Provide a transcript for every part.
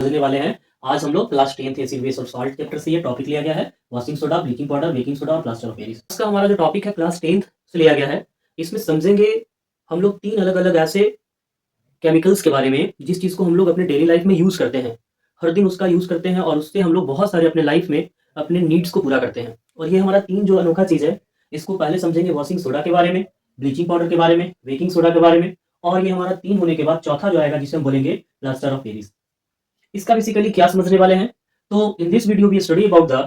समझने वाले हैं। आज हम लोग क्लास 10th एसिड बेस और सॉल्ट चैप्टर से ये टॉपिक लिया गया है, washing soda, bleaching powder, baking soda और प्लास्टर ऑफ पेरिस। इसका हमारा जो टॉपिक है क्लास 10th से लिया गया है। इसमें समझेंगे हम लोग 3 अलग-अलग ऐसे केमिकल्स के बारे में जिस चीज़ को हम लोग अपने डेली लाइफ में यूज़ करते हैं। हर दिन उसका यूज़ करते हैं और उससे हम लोग बहुत सारे अपने लाइफ में अपने नीड्स को पूरा करते हैं। और ये हमारा 3 जो अनोखा चीज़ है, इसको पहले समझेंगे वॉशिंग सोडा के बारे में, ब्लीचिंग पाउडर के बारे में, बेकिंग सोडा के बारे में और ये हमारा 3 होने के बाद चौथा जो आएगा जिसे हम बोलेंगे प्लास्टर ऑफ पेरिस। इसका बेसिकली क्या समझने वाले हैं? तो in this video we study about the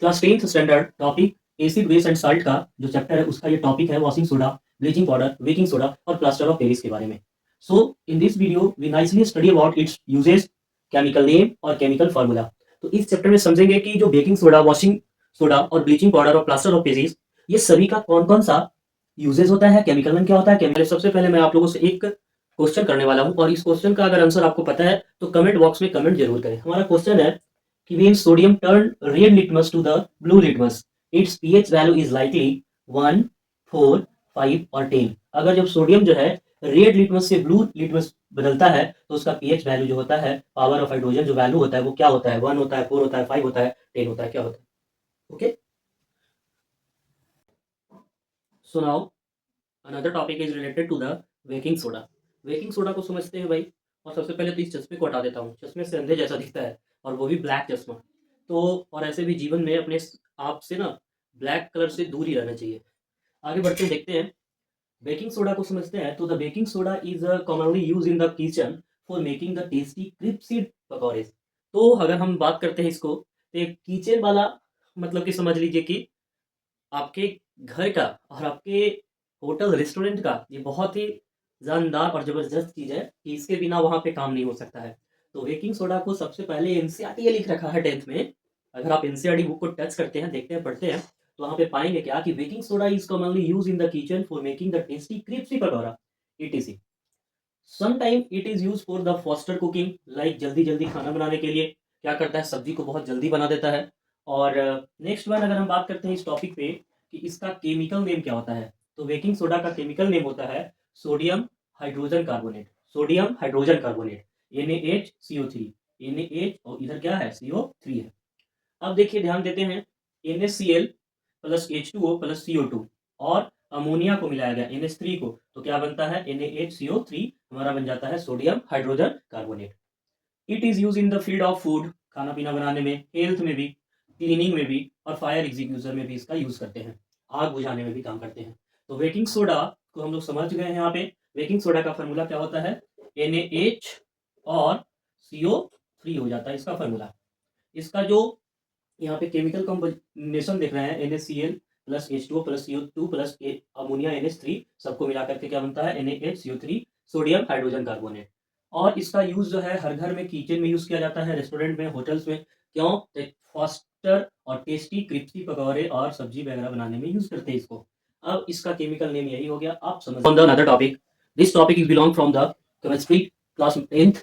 class 10th standard topic acid base and salt का जो चैप्टर है उसका ये टॉपिक है washing soda, bleaching powder, baking soda और प्लास्टर ऑफ पेरिस के बारे में। So in this video we nicely study about its uses, chemical name और केमिकल फार्मूला। तो इस चैप्टर में समझेंगे कि जो बेकिंग सोडा, वॉशिंग सोडा और ब्लीचिंग पाउडर और प्लास्टर ऑफ पेरिस ये सभी का कौन-कौन सा यूजेस होता है, केमिकल नेम क्या होता है। केमिकल सबसे पहले मैं आप लोगों से एक क्वेश्चन करने वाला हूं और इस क्वेश्चन का अगर आंसर आपको पता है तो कमेंट बॉक्स में कमेंट जरूर करें। हमारा क्वेश्चन है कि when sodium turn red litmus to the blue litmus, its pH value is likely 1, 4, 5 और 10। अगर जब सोडियम जो है रेड लिटमस से ब्लू लिटमस बदलता है तो उसका पीएच वैल्यू जो होता है, पावर ऑफ हाइड्रोजन जो वैल्यू होता है वो क्या होता है? 1 होता है, 4 होता है, 5 होता है, 10 होता है, क्या होता है? Okay, so now another topic is related to the baking soda. Baking soda को समझते हैं भाई। और सबसे पहले तो इस चश्मे को हटा देता हूँ। चश्मे से अंधे जैसा दिखता है और वो भी ब्लैक चश्मा। तो और ऐसे भी जीवन में अपने आप से ना ब्लैक कलर से दूर ही रहना चाहिए। आगे बढ़ते हैं, देखते हैं बेकिंग सोडा को समझते हैं। तो the baking soda is commonly use in the kitchen for making the tasty crispy पकौड़े। तो अगर हम बात करते हैं इसको तो एक किचन वाला मतलब कि समझ लीजिए कि आपके घर का और आपके होटल रेस्टोरेंट का ये बहुत ही जानदार और ज़बरदस्त चीज़ है कि इसके बिना वहाँ पे काम नहीं हो सकता है। तो बेकिंग सोडा को सबसे पहले एनसीईआरटी ये लिख रखा है 10th में। अगर आप एनसीईआरटी बुक को टच करते हैं, देखते हैं, पढ़ते हैं तो वहाँ पे पाएँगे क्या कि baking soda is commonly used in the kitchen for making the tasty crispy pakora etc. Sometime it is used for the faster cooking, like जल्दी-जल्दी खाना बनाने के लिए क्या करता है, सब्जी को बहुत जल्दी बना देता है। और नेक्स्ट वन अगर हम बात करते हैं इस टॉपिक पे कि इसका केमिकल नेम क्या होता है, तो बेकिंग सोडा का केमिकल नेम होता है sodium hydrogen carbonate. Sodium hydrogen carbonate NaHCO3, NaH और इधर क्या है CO3 है। अब देखिए ध्यान देते हैं NaCl plus H2O plus CO2 और अमोनिया को मिलाया गया NH3 को तो क्या बनता है NaHCO3 हमारा बन जाता है sodium hydrogen carbonate. It is use in the field of food, खाना पीना बनाने में, हेल्थ में भी, क्लीनिंग में भी और फायर एग्जीक्यूशन में भी इसका यूज करते हैं। आग बुझाने में भी काम करते हैं। तो बेकिंग सोडा को हम लोग समझ गए हैं। यहाँ पे बेकिंग सोडा का फार्मूला क्या होता है NaH और CO3 हो जाता है इसका फार्मूला। इसका जो यहाँ पे केमिकल कॉम्बिनेशन देख रहे हैं NaCl plus H2O plus CO2 plus ammonia NH3 सबको मिलाकर के क्या बनता है NaHCO3 सोडियम हाइड्रोजन कार्बोनेट। और इसका यूज जो है हर घर में, किचन में यूज किया जाता है, रेस्टोरेंट में, होटल्स में। क्यों? फास्टर और टेस्टी क्रिस्पी पकौड़े और सब्जी वगैरह बनाने में यूज करते हैं इसको। अब इसका केमिकल नेम यही हो गया। आप समझ on the another topic, this topic is belong from the chemistry class 10th।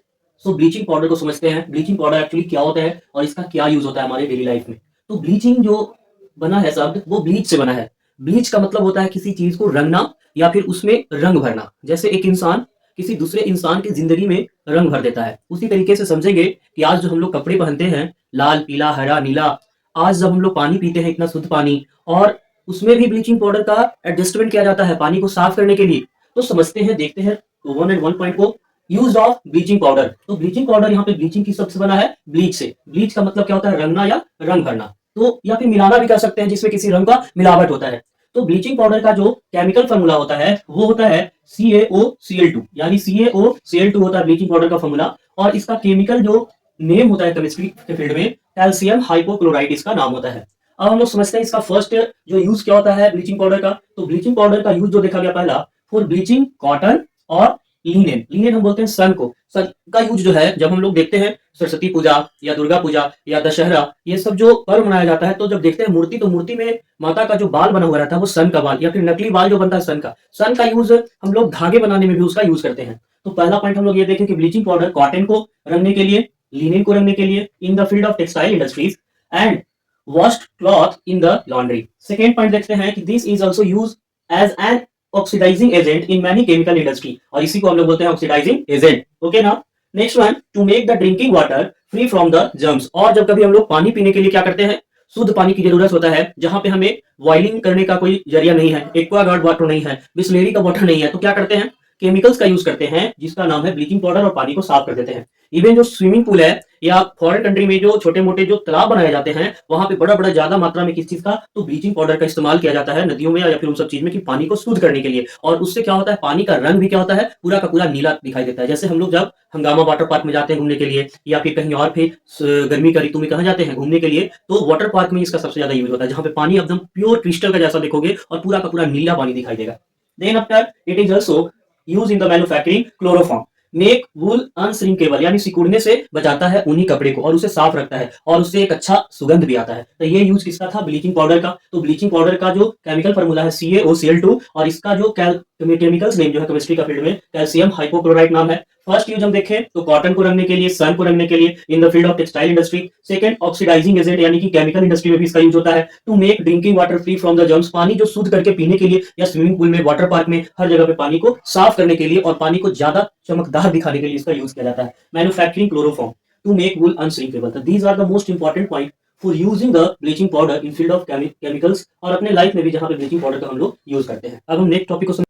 So bleaching powder को समझते हैं। ब्लीचिंग पाउडर एक्चुअली क्या होता है और इसका क्या यूज होता है हमारे डेली लाइफ में। तो ब्लीचिंग जो बना है शब्द वो ब्लीच से बना है। ब्लीच का मतलब होता है किसी चीज को रंगना या फिर उसमें रंग भरना। जैसे एक इंसान किसी दूसरे इंसान की जिंदगी में रंग भर देता है, उसी तरीके से समझेंगे कि आज जो हम लोग कपड़े पहनते हैं लाल, पीला, हरा, नीला, आज जब हम लोग पानी पीते हैं इतना शुद्ध पानी और उसमें भी ब्लीचिंग पाउडर का एडजस्टमेंट किया जाता है पानी को साफ करने के लिए। तो समझते हैं, देखते हैं 1 and 1 पॉइंट को। Use of bleaching powder. तो ब्लीचिंग पाउडर यहाँ पे ब्लीचिंग की सबसे बना है ब्लीच से। ब्लीच का मतलब क्या होता है रंगना या रंग भरना, तो या फिर मिलाना भी कर सकते हैं जिसमें किसी रंग का मिलावट होता है। तो ब्लीचिंग पाउडर का जो केमिकल फार्मूला होता है वो होता है CaOCl2, यानी CaOCl2 होता है ब्लीचिंग पाउडर का फार्मूला। और इसका केमिकल जो नेम होता है केमिस्ट्री के फील्ड में कैल्शियम हाइपोक्लोराइड इसका नाम होता है। अब हम लोग समझते हैं इसका फर्स्ट जो यूज क्या होता है ब्लीचिंग पाउडर का। तो ब्लीचिंग पाउडर का यूज जो देखा गया पहला फॉर ब्लीचिंग कॉटन और लिनेन। लिनेन हम बोलते हैं सन को। सन का यूज जो है जब हम लोग देखते हैं सरस्वती पूजा या दुर्गा पूजा या दशहरा, ये सब जो पर्व मनाया जाता है तो जब देखते हैं मूर्ति, तो मूर्ति में माता का जो बाल बना हुआ रहता है वो सन का बाल या फिर नकली बाल जो बनता है सन का। सन का यूज हम लोग धागे बनाने में भी उसका यूज करते हैं। तो पहला पॉइंट हम लोग ये देखें कि ब्लीचिंग पाउडर कॉटन को रंगने के लिए, लिनेन को रंगने के लिए in the field of textile industries and washed cloth in the laundry। Second point देखते हैं कि this is also use as an oxidizing agent in many chemical industry, और इसी को हम लोग बोलते हैं ऑक्सीडाइजिंग एजेंट। ओके ना। Next one, to make the drinking water free from the germs. और जब कभी हम लोग पानी पीने के लिए क्या करते हैं, शुद्ध पानी की जरूरत होता है, जहां पे हमें बॉइलिंग करने का कोई जरिया नहीं है, एक्वागार्ड वाटर नहीं है, बिस्लेरी का वाटर नहीं है, तो क्या करते हैं, केमिकल्स का यूज करते हैं जिसका नाम है ब्लीचिंग पाउडर, और पानी को साफ कर देते हैं। इवन जो स्विमिंग पूल है या फॉरेन कंट्री में जो छोटे मोटे जो तालाब बनाए जाते हैं, वहां पे बड़ा बड़ा ज्यादा मात्रा में किस चीज का, तो ब्लीचिंग पाउडर का इस्तेमाल किया जाता है नदियों में या फिर उन सब चीज में, कि पानी को शुद्ध करने के लिए। और उससे क्या होता है, पानी का रंग भी क्या होता है, पूरा का पूरा नीला दिखाई देता है। जैसे हम लोग जब हंगामा वाटर पार्क में जाते हैं घूमने के लिए, या फिर कहीं और फिर गर्मी का ऋतु में कहाँ जाते हैं घूमने के लिए, तो वाटर पार्क में इसका सबसे ज्यादा यूज होता है, जहां पे पानी एकदम प्योर क्रिस्टल का जैसा देखोगे और पूरा का पूरा नीला पानी दिखाई देगा। Then after it is also use in the manufacturing chloroform. Make wool unshrinkable, यानी सिकुड़ने से बचाता है ऊनी कपड़े को और उसे साफ रखता है, और उससे एक अच्छा सुगंध भी आता है। तो ये यूज किसका था, ब्लीचिंग पाउडर का। तो ब्लीचिंग पाउडर का जो केमिकल फॉर्मूला है CaOCl2, और इसका जो केमिकल्स नेम जो है केमिस्ट्री का फील्ड में, कैल्शियम हाइपोक्लोराइड नाम है। फर्स्ट यूज हम देखें तो कॉटन को रंगने के लिए, सन को रंगने के लिए in the field of textile industry. Second, oxidizing agent, यानी कि केमिकल इंडस्ट्री में भी इसका यूज होता है। To make drinking water free from the germs, पानी जो शुद्ध करके पीने के लिए, या स्विमिंग पूल में, वाटर पार्क में, हर जगह पे पानी को साफ करने के लिए और पानी को ज्यादा चमकदार दिखाने के लिए इसका यूज किया जाता है। Manufacturing chloroform, to make wool unshrinkable. These are the most important point for using the bleaching powder in field of chemicals, और अपने लाइफ में भी जहां पे ब्लीचिंग पाउडर का हम लोग यूज करते हैं। अब हम नेक्स्ट टॉपिक को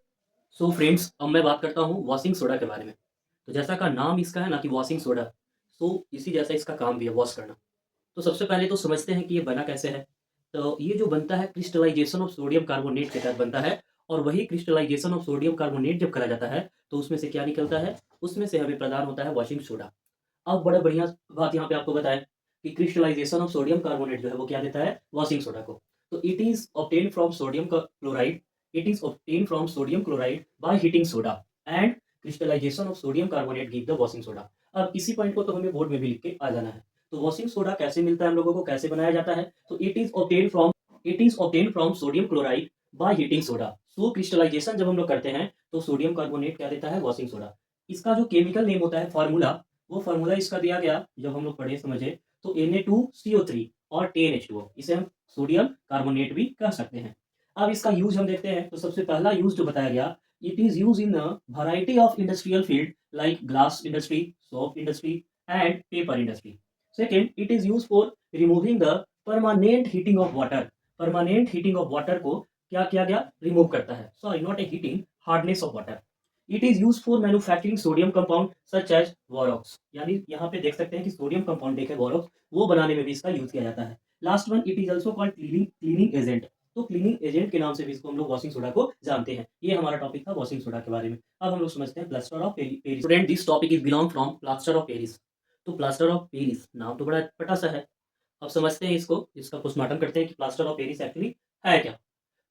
सो फ्रेंड्स, अब मैं बात करता हूँ वॉशिंग सोडा के बारे में। तो जैसा का नाम इसका है ना कि वॉशिंग सोडा, तो इसी जैसा इसका काम भी है, वॉश करना। तो सबसे पहले तो समझते हैं कि ये बना कैसे है। तो ये जो बनता है क्रिस्टलाइजेशन ऑफ सोडियम कार्बोनेट के तहत बनता है, और वही क्रिस्टलाइजेशन ऑफ सोडियम कार्बोनेट जब करा जाता है तो उसमें से क्या निकलता है, उसमें से हमें प्रदान होता है वॉशिंग सोडा। अब बड़ा बढ़िया बात यहाँ पे आपको बताएं कि क्रिस्टलाइजेशन ऑफ सोडियम कार्बोनेट जो है वो क्या देता है, वॉशिंग सोडा को। तो it is obtain from sodium chloride, it is obtain from sodium chloride by heating soda, and crystallization of sodium carbonate give the washing soda. अब इसी पॉइंट को तो हमें बोर्ड में भी लिख के आ जाना है। तो वॉशिंग सोडा कैसे मिलता है हम लोगों को, कैसे बनाया जाता है, तो it is obtain from sodium chloride by heating soda. So crystallization जब हम लोग करते हैं तो सोडियम कार्बोनेट क्या देता है, वॉशिंग सोडा। इसका जो केमिकल नेम होता है, फार्मूला, वो फार्मूला इसका दिया गया, जब हम लोग पढ़े समझे, तो Na2CO3 और TnH2O, इसे हम सोडियम कार्बोनेट भी कह सकते हैं। अब इसका यूज हम देखते हैं, तो सबसे पहला यूज जो बताया गया, it is use in variety of industrial field like glass industry, soap industry and paper industry. Second, it is use for removing the permanent heating of water. Permanent heating of water को क्या किया गया, remove करता है, sorry not a heating, hardness of water. It is use for manufacturing sodium compound such as borax, यानी यहाँ पे देख सकते हैं कि सोडियम कंपाउंड देखे वोरॉक्स, वो बनाने में भी इसका यूज किया जाता है। Last one, it is also called cleaning agent. तो क्लीनिंग एजेंट के नाम से भी इसको हम लोग वॉशिंग सोडा को जानते हैं। ये हमारा टॉपिक था वॉशिंग सोडा के बारे में। अब हम लोग समझते हैं plaster of Paris. Student, this topic is belong from plaster of Paris. तो प्लास्टर ऑफ पेरिस नाम तो बड़ा पटा सा है। अब समझते हैं इसको, इसका पोस्टमार्टम करते हैं कि प्लास्टर ऑफ पेरिस एक्चुअली है क्या।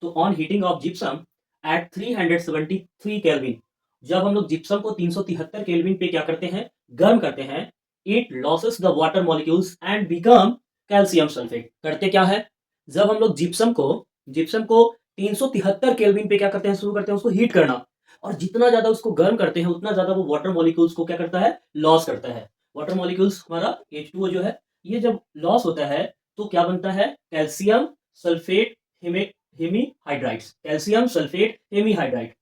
तो on heating of gypsum at 373 kelvin, जब हम लोग जिप्सम को 373 केल्विन पे क्या करते हैं, गर्म करते हैं, it losses the water molecules and become calcium sulphate. करते क्या है, जब हम लोग जिप्सम को 373 केल्विन पे क्या करते हैं, शुरू करते हैं उसको हीट करना, और जितना ज्यादा उसको गर्म करते हैं उतना ज्यादा वो वाटर मॉलिक्यूल्स को क्या करता है, लॉस करता है। वाटर मॉलिक्यूल्स हमारा H2O जो है, ये जब लॉस होता है तो क्या बनता है, कैल्शियम सल्फेट हेमीहाइड्राइड्स, कैल्शियम सल्फेट हेमीहाइड्राइड।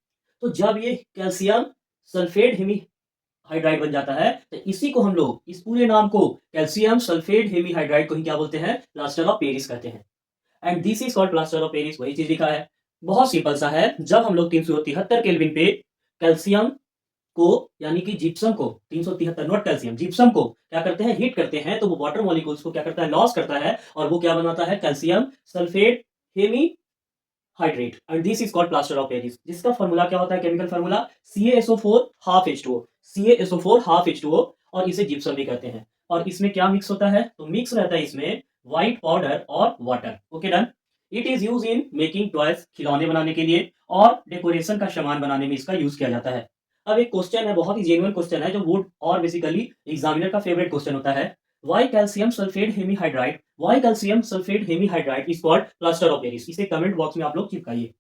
तो जब ये कैल्शियम सल्फेट हेमीहाइड्राइड बन जाता है, तो इसी को हम लोग, इस पूरे नाम को कैल्शियम सल्फेट हेमीहाइड्राइड को ही क्या बोलते हैं, प्लास्टर ऑफ पेरिस कहते हैं। And this is called plaster of Paris. वही चीज लिखा है, बहुत सिंपल सा है। जब हम लोग 373 केल्विन पे कैल्शियम को, यानी कि जिप्सम को, 373 नॉट कैल्शियम, जिप्सम को क्या करते हैं, हीट करते हैं, तो वो वाटर मॉलिक्यूल्स को क्या करता है, लॉस करता है, और वो क्या बनाता है, calcium sulphate hemihydrate. And this is called plaster of Paris, जिसका फॉर्मूला क्या होता है, chemical formula CaSO4 half H2O, CaSO4 half H2O, और इसे जिप्सम भी कहते हैं। और इसमें क्या मिक्स होता है, तो मिक्स रहता है इसमें व्हाइट पाउडर और water. Okay done. It is use in making toys, खिलौने बनाने के लिए, और डेकोरेशन का सामान बनाने में इसका यूज किया जाता है। अब एक क्वेश्चन है, बहुत ही जेन्युइन क्वेश्चन है, जो वुड और बेसिकली एग्जामिनर का फेवरेट क्वेश्चन होता है, why calcium sulfate hemihydride, why calcium sulfate hemihydride is called plaster of Paris। इसे कमेंट बॉक्स में आप लोग चिपकाइए।